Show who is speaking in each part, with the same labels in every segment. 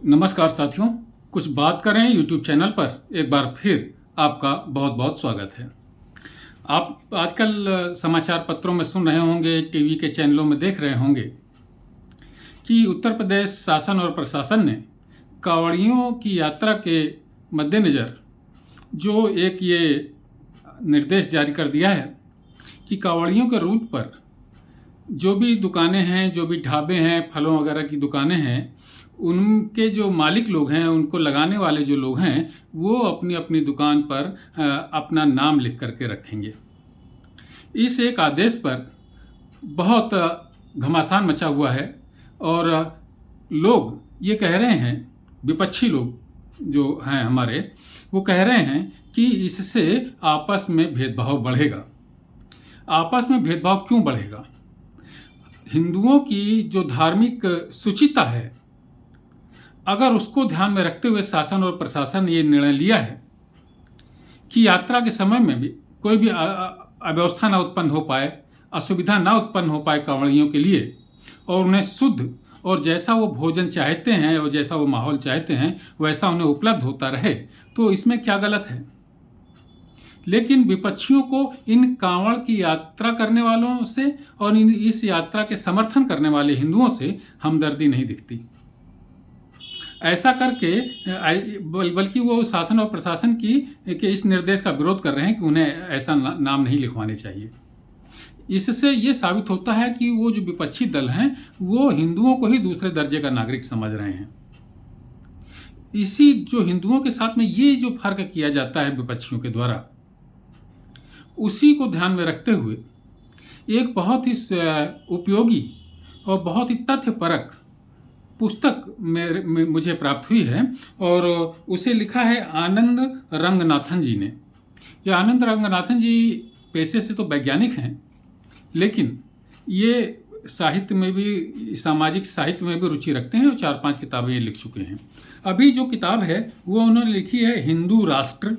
Speaker 1: नमस्कार साथियों, कुछ बात करें यूट्यूब चैनल पर एक बार फिर आपका बहुत बहुत स्वागत है। आप आजकल समाचार पत्रों में सुन रहे होंगे, टीवी के चैनलों में देख रहे होंगे कि उत्तर प्रदेश शासन और प्रशासन ने कांवड़ियों की यात्रा के मद्देनज़र जो एक ये निर्देश जारी कर दिया है कि कांवड़ियों के रूट पर जो भी दुकानें हैं, जो भी ढाबे हैं, फलों वगैरह की दुकानें हैं, उनके जो मालिक लोग हैं, उनको लगाने वाले जो लोग हैं, वो अपनी अपनी दुकान पर अपना नाम लिख करके रखेंगे। इस एक आदेश पर बहुत घमासान मचा हुआ है और लोग ये कह रहे हैं, विपक्षी लोग जो हैं हमारे, वो कह रहे हैं कि इससे आपस में भेदभाव बढ़ेगा। आपस में भेदभाव क्यों बढ़ेगा? हिंदुओं की जो धार्मिक शुचिता है, अगर उसको ध्यान में रखते हुए शासन और प्रशासन ने ये निर्णय लिया है कि यात्रा के समय में भी कोई भी अव्यवस्था ना उत्पन्न हो पाए, असुविधा ना उत्पन्न हो पाए कांवड़ियों के लिए, और उन्हें शुद्ध और जैसा वो भोजन चाहते हैं और जैसा वो माहौल चाहते हैं वैसा उन्हें उपलब्ध होता रहे, तो इसमें क्या गलत है? लेकिन विपक्षियों को इन कांवड़ की यात्रा करने वालों से और इस यात्रा के समर्थन करने वाले हिंदुओं से हमदर्दी नहीं दिखती। ऐसा करके बल्कि वो शासन और प्रशासन के इस निर्देश का विरोध कर रहे हैं कि उन्हें ऐसा नाम नहीं लिखवाने चाहिए। इससे ये साबित होता है कि वो जो विपक्षी दल हैं वो हिंदुओं को ही दूसरे दर्जे का नागरिक समझ रहे हैं। इसी जो हिंदुओं के साथ में ये जो फर्क किया जाता है विपक्षियों के द्वारा, उसी को ध्यान में रखते हुए एक बहुत ही उपयोगी और बहुत ही तथ्यपरक पुस्तक में मुझे प्राप्त हुई है और उसे लिखा है आनंद रंगनाथन जी ने। ये आनंद रंगनाथन जी पेशे से तो वैज्ञानिक हैं, लेकिन ये साहित्य में भी, सामाजिक साहित्य में भी रुचि रखते हैं और 4-5 किताबें ये लिख चुके हैं। अभी जो किताब है वो उन्होंने लिखी है हिंदू राष्ट्र,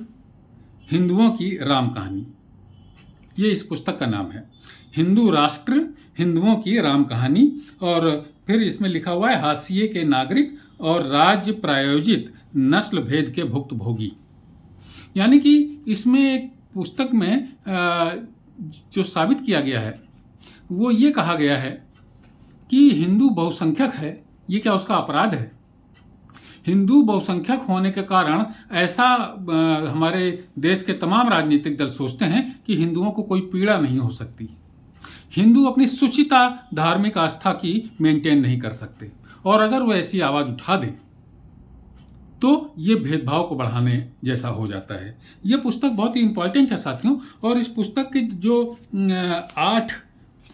Speaker 1: हिंदुओं की राम कहानी। ये इस पुस्तक का नाम है, हिंदू राष्ट्र, हिंदुओं की राम कहानी। और फिर इसमें लिखा हुआ है हाशिए के नागरिक और राज्य प्रायोजित नस्ल भेद के भुक्तभोगी। यानी कि इसमें एक पुस्तक में जो साबित किया गया है वो ये कहा गया है कि हिंदू बहुसंख्यक है, ये क्या उसका अपराध है? हिंदू बहुसंख्यक होने के कारण ऐसा हमारे देश के तमाम राजनीतिक दल सोचते हैं कि हिंदुओं को कोई पीड़ा नहीं हो सकती। हिंदू अपनी शुचिता, धार्मिक आस्था की मेंटेन नहीं कर सकते, और अगर वो ऐसी आवाज़ उठा दें तो ये भेदभाव को बढ़ाने जैसा हो जाता है। ये पुस्तक बहुत ही इम्पॉर्टेंट है साथियों, और इस पुस्तक के जो 8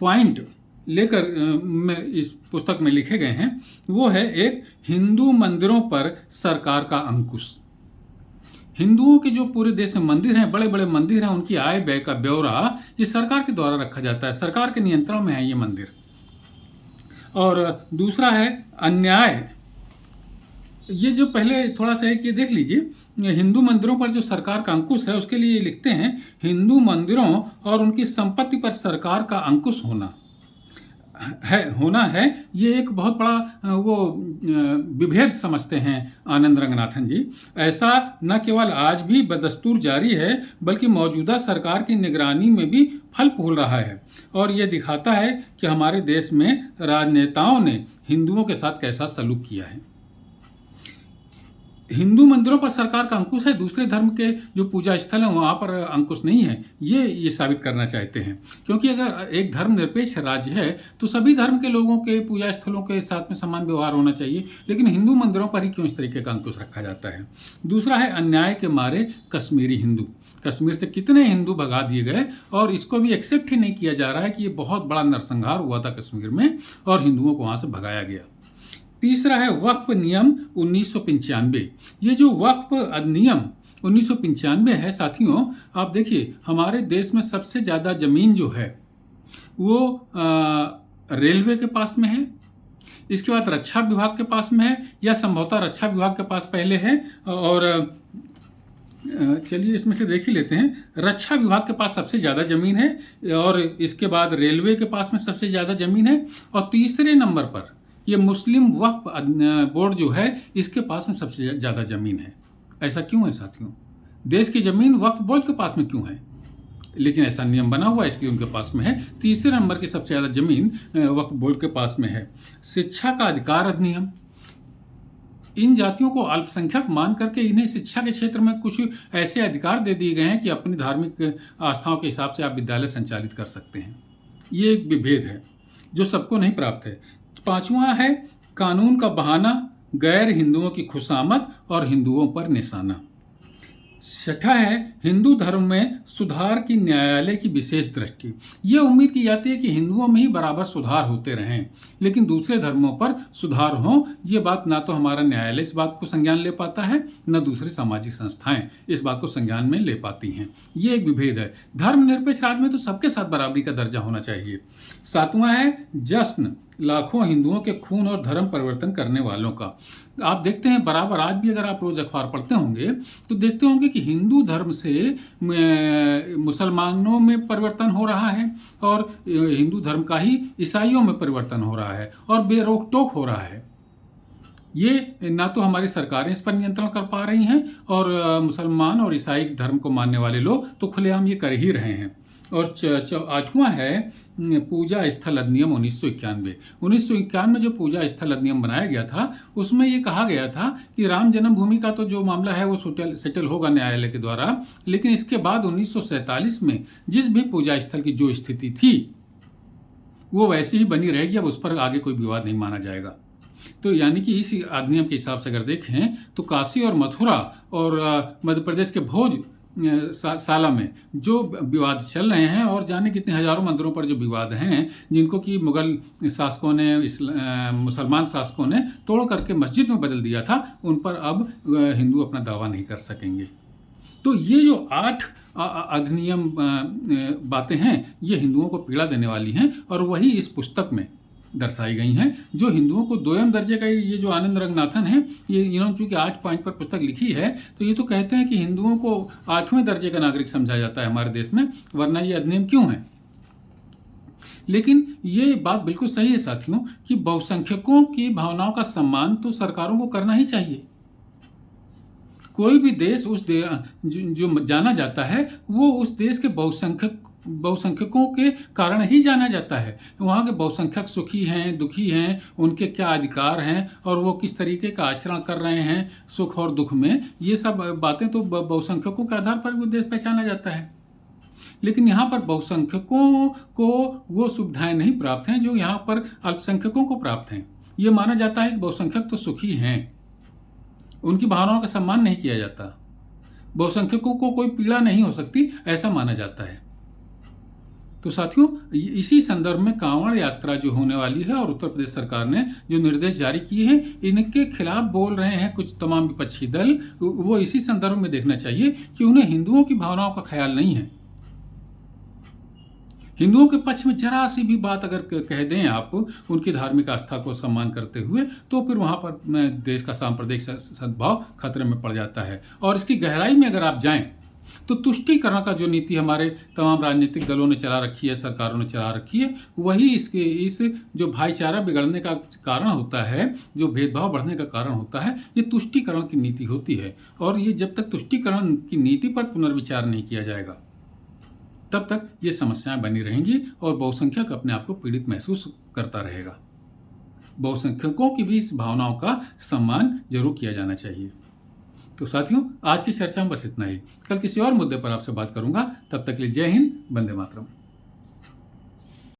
Speaker 1: पॉइंट लेकर इस पुस्तक में लिखे गए हैं वो है: एक, हिंदू मंदिरों पर सरकार का अंकुश। हिंदुओं के जो पूरे देश में मंदिर हैं, बड़े बड़े मंदिर हैं, उनकी आय व्यय का ब्यौरा ये सरकार के द्वारा रखा जाता है, सरकार के नियंत्रण में है ये मंदिर। और दूसरा है अन्याय। ये जो पहले थोड़ा सा एक ये देख लीजिए, हिंदू मंदिरों पर जो सरकार का अंकुश है उसके लिए लिखते हैं हिंदू मंदिरों और उनकी संपत्ति पर सरकार का अंकुश होना है। ये एक बहुत बड़ा वो विभेद समझते हैं आनंद रंगनाथन जी। ऐसा न केवल आज भी बदस्तूर जारी है बल्कि मौजूदा सरकार की निगरानी में भी फल फूल रहा है, और ये दिखाता है कि हमारे देश में राजनेताओं ने हिंदुओं के साथ कैसा सलूक किया है। हिंदू मंदिरों पर सरकार का अंकुश है, दूसरे धर्म के जो पूजा स्थल हैं वहाँ पर अंकुश नहीं है, ये साबित करना चाहते हैं। क्योंकि अगर एक धर्मनिरपेक्ष राज्य है तो सभी धर्म के लोगों के पूजा स्थलों के साथ में समान व्यवहार होना चाहिए, लेकिन हिंदू मंदिरों पर ही क्यों इस तरीके का अंकुश रखा जाता है। दूसरा है अन्याय के मारे कश्मीरी हिंदू। कश्मीर से कितने हिंदू भगा दिए गए और इसको भी एक्सेप्ट ही नहीं किया जा रहा है कि ये बहुत बड़ा नरसंहार हुआ था कश्मीर में और हिंदुओं को वहाँ से भगाया गया। तीसरा है वक्फ नियम 1995। ये जो वक्फ अधिनियम 1995 है साथियों, आप देखिए हमारे देश में सबसे ज़्यादा ज़मीन जो है वो रेलवे के पास में है, इसके बाद रक्षा विभाग के पास में है, या संभवतः रक्षा विभाग के पास पहले है, और चलिए इसमें से देख ही लेते हैं। रक्षा विभाग के पास सबसे ज़्यादा ज़मीन है और इसके बाद रेलवे के पास में सबसे ज़्यादा ज़मीन है, और तीसरे नंबर पर ये मुस्लिम वक्फ बोर्ड जो है इसके पास में सबसे ज़्यादा ज़मीन है। ऐसा क्यों है साथियों? देश की ज़मीन वक्फ बोर्ड के पास में क्यों है? लेकिन ऐसा नियम बना हुआ है इसलिए उनके पास में है। तीसरे नंबर की सबसे ज़्यादा ज़मीन वक्फ बोर्ड के पास में है। शिक्षा का अधिकार अधिनियम, इन जातियों को अल्पसंख्यक मान करके इन्हें शिक्षा के क्षेत्र में कुछ ऐसे अधिकार दे दिए गए हैं कि अपनी धार्मिक आस्थाओं के हिसाब से आप विद्यालय संचालित कर सकते हैं। ये एक विभेद है जो सबको नहीं प्राप्त है। पांचवा है कानून का बहाना, गैर हिंदुओं की खुशामद और हिंदुओं पर निशाना। छठा है हिंदू धर्म में सुधार की न्यायालय की विशेष दृष्टि। ये उम्मीद की जाती है कि हिंदुओं में ही बराबर सुधार होते रहें, लेकिन दूसरे धर्मों पर सुधार हो, ये बात ना तो हमारा न्यायालय इस बात को संज्ञान ले पाता है, न दूसरी सामाजिक संस्थाएं इस बात को संज्ञान में ले पाती हैं। ये एक विभेद है। धर्मनिरपेक्ष राज्य में तो सबके साथ बराबरी का दर्जा होना चाहिए। सातवां है जश्न, लाखों हिंदुओं के खून और धर्म परिवर्तन करने वालों का। आप देखते हैं बराबर, आज भी अगर आप रोज अखबार पढ़ते होंगे तो देखते होंगे कि हिंदू धर्म से मुसलमानों में परिवर्तन हो रहा है और हिंदू धर्म का ही ईसाइयों में परिवर्तन हो रहा है और बेरोक टोक हो रहा है। ये ना तो हमारी सरकारें इस पर नियंत्रण कर पा रही हैं और मुसलमान और ईसाई धर्म को मानने वाले लोग तो खुलेआम ये कर ही रहे हैं। और आठवां है पूजा स्थल अधिनियम 1991। 1991 में जो पूजा स्थल अधिनियम बनाया गया था उसमें ये कहा गया था कि राम जन्मभूमि का तो जो मामला है वो सेटल होगा न्यायालय के द्वारा, लेकिन इसके बाद 1947 में जिस भी पूजा स्थल की जो स्थिति थी वो वैसी ही बनी रहेगी, अब उस पर आगे कोई विवाद नहीं माना जाएगा। तो यानी कि इस अधिनियम के हिसाब से अगर देखें तो काशी और मथुरा और मध्य प्रदेश के भोज साला में जो विवाद चल रहे हैं और जाने कितने हजारों मंदिरों पर जो विवाद हैं जिनको कि मुगल शासकों ने मुसलमान शासकों ने तोड़ करके मस्जिद में बदल दिया था, उन पर अब हिंदू अपना दावा नहीं कर सकेंगे। तो ये जो 8 अधिनियम बातें हैं ये हिंदुओं को पीड़ा देने वाली हैं और वही इस पुस्तक में दर्शाई गई हैं। जो हिंदुओं को दोयम दर्जे का ये जो आनंद रंगनाथन है, ये इन्होंने चूंकि 8 पॉइंट पर पुस्तक लिखी है तो ये तो कहते हैं कि हिंदुओं को 8वें दर्जे का नागरिक समझा जाता है हमारे देश में, वरना ये अधिनियम क्यों है। लेकिन ये बात बिल्कुल सही है साथियों कि बहुसंख्यकों की भावनाओं का सम्मान तो सरकारों को करना ही चाहिए। कोई भी देश जो जाना जाता है वो उस देश के बहुसंख्यकों के कारण ही जाना जाता है। वहाँ के बहुसंख्यक सुखी हैं, दुखी हैं, उनके क्या अधिकार हैं और वो किस तरीके का आचरण कर रहे हैं सुख और दुख में, ये सब बातें तो बहुसंख्यकों के आधार पर वो देश पहचाना जाता है। लेकिन यहाँ पर बहुसंख्यकों को वो सुविधाएं नहीं प्राप्त हैं जो यहाँ पर अल्पसंख्यकों को प्राप्त हैं। ये माना जाता है कि बहुसंख्यक तो सुखी हैं, उनकी भावनाओं का सम्मान नहीं किया जाता, बहुसंख्यकों को कोई पीड़ा नहीं हो सकती, ऐसा माना जाता है। तो साथियों इसी संदर्भ में कांवड़ यात्रा जो होने वाली है और उत्तर प्रदेश सरकार ने जो निर्देश जारी किए हैं इनके खिलाफ बोल रहे हैं कुछ तमाम विपक्षी दल, वो इसी संदर्भ में देखना चाहिए कि उन्हें हिंदुओं की भावनाओं का ख्याल नहीं है। हिंदुओं के पक्ष में जरा सी भी बात अगर कह दें आप उनकी धार्मिक आस्था को सम्मान करते हुए तो फिर वहाँ पर देश का सांप्रदायिक सद्भाव खतरे में पड़ जाता है। और इसकी गहराई में अगर आप जाएं तो तुष्टीकरण का जो नीति हमारे तमाम राजनीतिक दलों ने चला रखी है, सरकारों ने चला रखी है, वही इस जो भाईचारा बिगड़ने का कारण होता है, जो भेदभाव बढ़ने का कारण होता है, ये तुष्टीकरण की नीति होती है। और ये जब तक तुष्टीकरण की नीति पर पुनर्विचार नहीं किया जाएगा तब तक ये समस्याएं बनी रहेंगी और बहुसंख्यक अपने आप को पीड़ित महसूस करता रहेगा। बहुसंख्यकों की भी इस भावनाओं का सम्मान जरूर किया जाना चाहिए। तो साथियों आज की चर्चा में बस इतना ही। कल किसी और मुद्दे पर आपसे बात करूंगा, तब तक के लिए जय हिंद, वंदे मातरम।